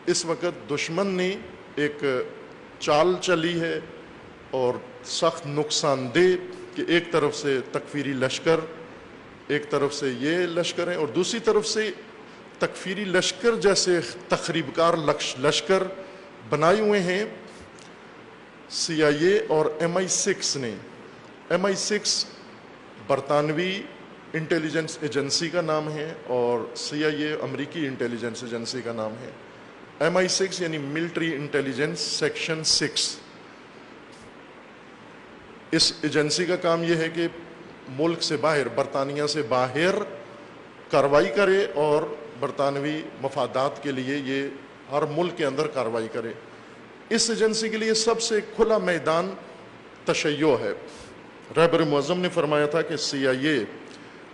اس وقت دشمن نے ایک چال چلی ہے اور سخت نقصان دہ کہ ایک طرف سے تکفیری لشکر، ایک طرف سے یہ لشکر ہیں اور دوسری طرف سے تکفیری لشکر جیسے تخریب کار لشکر بنائے ہوئے ہیں CIA اور MI6 نے۔ MI6 برطانوی انٹیلیجنس ایجنسی کا نام ہے اور CIA امریکی انٹیلیجنس ایجنسی کا نام ہے۔ MI6 یعنی ملٹری انٹیلیجنس سیکشن 6۔ اس ایجنسی کا کام یہ ہے کہ ملک سے باہر، برطانیہ سے باہر کارروائی کرے اور برطانوی مفادات کے لیے یہ ہر ملک کے اندر کارروائی کرے۔ اس ایجنسی کے لیے سب سے کھلا میدان تشیع ہے۔ رہبر معظم نے فرمایا تھا کہ CIA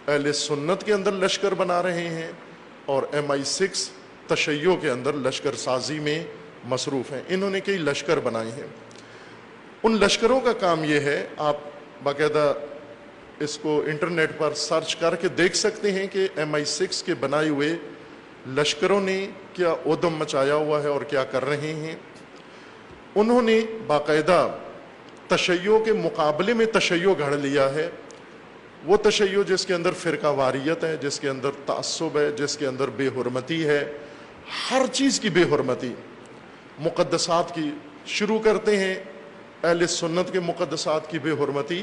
اہل سنت کے اندر لشکر بنا رہے ہیں اور MI6 تشیع کے اندر لشکر سازی میں مصروف ہیں۔ انہوں نے کئی لشکر بنائے ہیں۔ ان لشکروں کا کام یہ ہے، آپ باقاعدہ اس کو انٹرنیٹ پر سرچ کر کے دیکھ سکتے ہیں کہ MI6 کے بنائے ہوئے لشکروں نے کیا اودم مچایا ہوا ہے اور کیا کر رہے ہیں۔ انہوں نے باقاعدہ تشیع کے مقابلے میں تشیع گھڑ لیا ہے، وہ تشیع جس کے اندر فرقہ واریت ہے، جس کے اندر تعصب ہے، جس کے اندر بے حرمتی ہے، ہر چیز کی بے حرمتی، مقدسات کی شروع کرتے ہیں، اہل سنت کے مقدسات کی بے حرمتی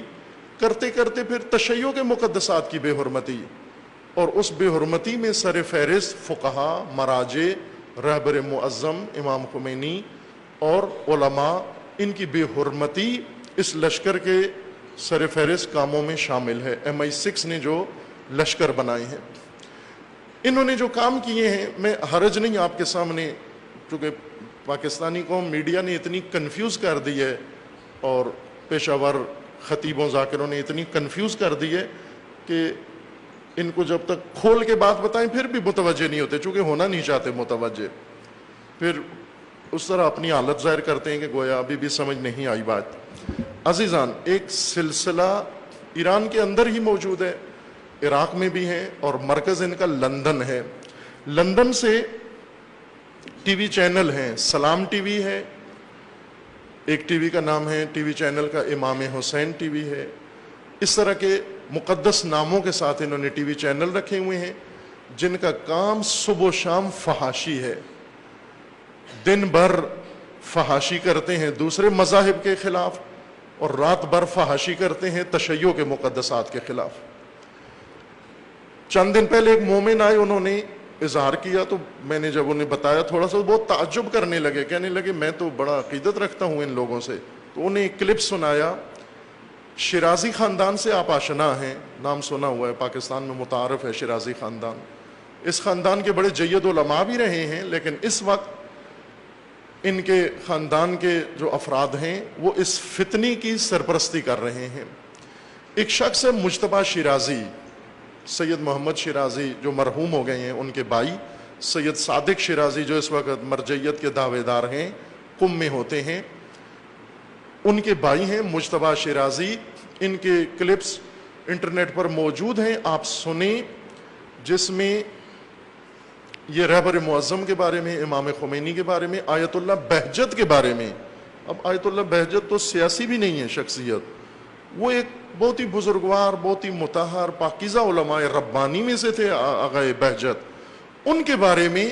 کرتے کرتے پھر تشیع کے مقدسات کی بے حرمتی، اور اس بے حرمتی میں سر فہرست فقہا، مراجع، رہبر معظم امام خمینی اور علماء، ان کی بے حرمتی اس لشکر کے سر فہرست کاموں میں شامل ہے۔ MI6 نے جو لشکر بنائے ہیں، انہوں نے جو کام کیے ہیں، میں حرج نہیں آپ کے سامنے، چونکہ پاکستانی قوم میڈیا نے اتنی کنفیوز کر دی ہے اور پیشہ ور خطیبوں ذاکروں نے اتنی کنفیوز کر دی ہے کہ ان کو جب تک کھول کے بات بتائیں پھر بھی متوجہ نہیں ہوتے، چونکہ ہونا نہیں چاہتے متوجہ، پھر اس طرح اپنی حالت ظاہر کرتے ہیں کہ گویا ابھی بھی سمجھ نہیں آئی بات۔ عزیزان، ایک سلسلہ ایران کے اندر ہی موجود ہے، عراق میں بھی ہے، اور مرکز ان کا لندن ہے۔ لندن سے ٹی وی چینل ہیں، سلام ٹی وی ہے، ایک ٹی وی کا نام ہے ٹی وی چینل کا امام حسین ٹی وی ہے۔ اس طرح کے مقدس ناموں کے ساتھ انہوں نے ٹی وی چینل رکھے ہوئے ہیں جن کا کام صبح و شام فحاشی ہے، دن بھر فحاشی کرتے ہیں دوسرے مذاہب کے خلاف اور رات بھر فحاشی کرتے ہیں تشیع کے مقدسات کے خلاف۔ چند دن پہلے ایک مومن آئے، انہوں نے اظہار کیا تو میں نے جب انہیں بتایا تھوڑا سا بہت تعجب کرنے لگے، کہنے لگے میں تو بڑا عقیدت رکھتا ہوں ان لوگوں سے۔ تو انہیں ایک کلپ سنایا، شیرازی خاندان سے آپ آشنا ہیں، نام سنا ہوا ہے، پاکستان میں متعارف ہے شیرازی خاندان۔ اس خاندان کے بڑے جید علماء بھی رہے ہیں، لیکن اس وقت ان کے خاندان کے جو افراد ہیں وہ اس فتنی کی سرپرستی کر رہے ہیں۔ ایک شخص ہے مجتبیٰ شیرازی، سید محمد شیرازی جو مرحوم ہو گئے ہیں، ان کے بھائی سید صادق شیرازی جو اس وقت مرجعیت کے دعوے دار ہیں، قم میں ہوتے ہیں، ان کے بھائی ہیں مجتبیٰ شیرازی۔ ان کے کلپس انٹرنیٹ پر موجود ہیں، آپ سنیں، جس میں یہ رہبر معظم کے بارے میں، امام خمینی کے بارے میں، آیت اللہ بہجت کے بارے میں۔ اب آیت اللہ بہجت تو سیاسی بھی نہیں ہے شخصیت، وہ ایک بہت ہی بزرگوار، بہت ہی مطہر پاکیزہ علماء ربانی میں سے تھے آقا بہجت۔ ان کے بارے میں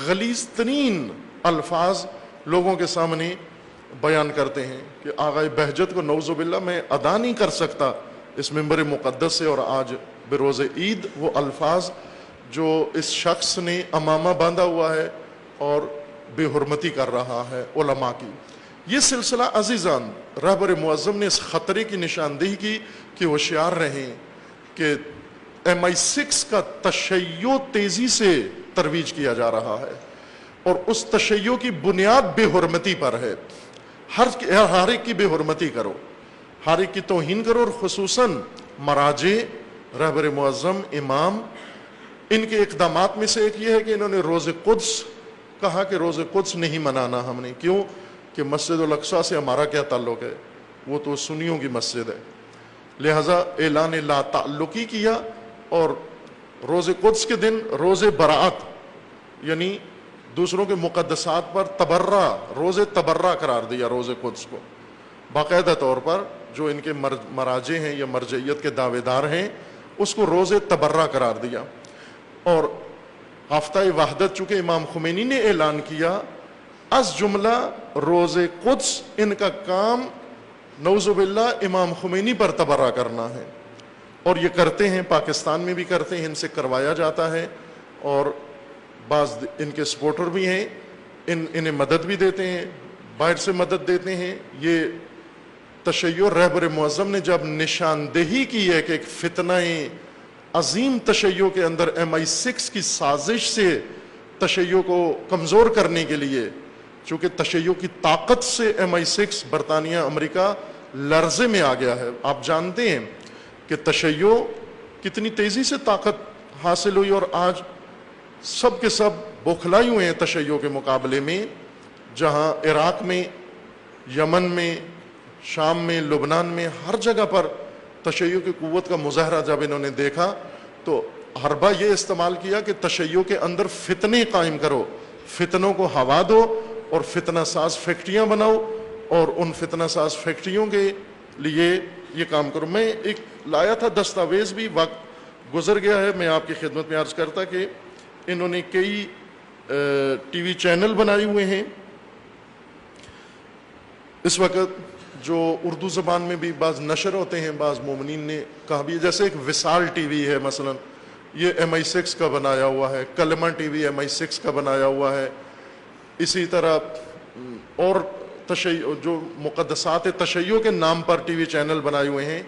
غلیظ ترین الفاظ لوگوں کے سامنے بیان کرتے ہیں کہ آقا بہجت کو نعوذ باللہ میں ادا نہیں کر سکتا اس منبر مقدس سے، اور آج بروز عید وہ الفاظ جو اس شخص نے امامہ باندھا ہوا ہے اور بے حرمتی کر رہا ہے علماء کی۔ یہ سلسلہ عزیزان، رہبر معظم نے اس خطرے کی نشاندہی کی کہ ہوشیار رہیں کہ MI6 کا تشیع تیزی سے ترویج کیا جا رہا ہے، اور اس تشیع کی بنیاد بے حرمتی پر ہے۔ ہر ایک کی بے حرمتی کرو، ہر ایک کی توہین کرو، اور خصوصاً مراجع، رہبر معظم، امام۔ ان کے اقدامات میں سے ایک یہ ہے کہ انہوں نے روز قدس کہا کہ روز قدس نہیں منانا ہم نے، کیوں کہ مسجد الاقصیٰ سے ہمارا کیا تعلق ہے، وہ تو سنیوں کی مسجد ہے، لہذا اعلان لا تعلقی کیا، اور روز قدس کے دن روز برات یعنی دوسروں کے مقدسات پر تبرہ، روز تبرہ قرار دیا روز قدس کو باقاعدہ طور پر. جو ان کے مراجع ہیں یا مرجعیت کے دعوے دار ہیں اس کو روز تبرہ قرار دیا. اور ہفتہ وحدت چونکہ امام خمینی نے اعلان کیا، از جملہ روز قدس ان کا کام نعوذ باللہ امام خمینی پر تبرہ کرنا ہے. اور یہ کرتے ہیں، پاکستان میں بھی کرتے ہیں، ان سے کروایا جاتا ہے. اور بعض ان کے سپورٹر بھی ہیں، انہیں مدد بھی دیتے ہیں، باہر سے مدد دیتے ہیں. یہ تشیع رہبر معظم نے جب نشاندہی کی ہے کہ ایک فتنہ عظیم تشیع کے اندر MI6 کی سازش سے تشیع کو کمزور کرنے کے لیے، چونکہ تشیع کی طاقت سے MI6 برطانیہ امریکہ لرزے میں آ گیا ہے. آپ جانتے ہیں کہ تشیع کتنی تیزی سے طاقت حاصل ہوئی اور آج سب کے سب بوکھلائی ہوئے ہیں تشیع کے مقابلے میں. جہاں عراق میں، یمن میں، شام میں، لبنان میں، ہر جگہ پر تشیع کی قوت کا مظاہرہ جب انہوں نے دیکھا تو حربہ یہ استعمال کیا کہ تشیع کے اندر فتنے قائم کرو، فتنوں کو ہوا دو اور فتنہ ساز فیکٹریاں بناؤ اور ان فتنہ ساز فیکٹریوں کے لیے یہ کام کرو. میں ایک لایا تھا دستاویز بھی، وقت گزر گیا ہے، میں آپ کی خدمت میں عرض کرتا کہ انہوں نے کئی ٹی وی چینل بنائے ہوئے ہیں اس وقت جو اردو زبان میں بھی بعض نشر ہوتے ہیں. بعض مومنین نے کہا بھی، جیسے ایک وصال ٹی وی ہے مثلا، یہ MI6 کا بنایا ہوا ہے. کلمہ ٹی وی MI6 کا بنایا ہوا ہے. اسی طرح اور تشیع جو مقدسات تشیع کے نام پر ٹی وی چینل بنائے ہوئے ہیں،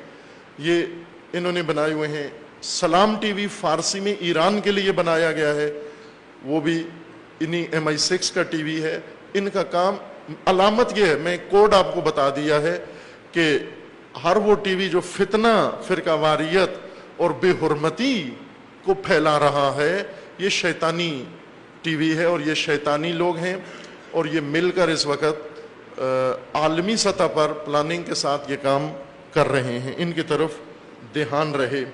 یہ انہوں نے بنائے ہوئے ہیں. سلام ٹی وی فارسی میں ایران کے لیے بنایا گیا ہے، وہ بھی انہی MI6 کا ٹی وی ہے. ان کا کام، علامت یہ ہے، میں کوڈ آپ کو بتا دیا ہے کہ ہر وہ ٹی وی جو فتنہ، فرقہ واریت اور بے حرمتی کو پھیلا رہا ہے، یہ شیطانی ٹی وی ہے اور یہ شیطانی لوگ ہیں. اور یہ مل کر اس وقت عالمی سطح پر پلاننگ کے ساتھ یہ کام کر رہے ہیں. ان کی طرف دھیان رہے.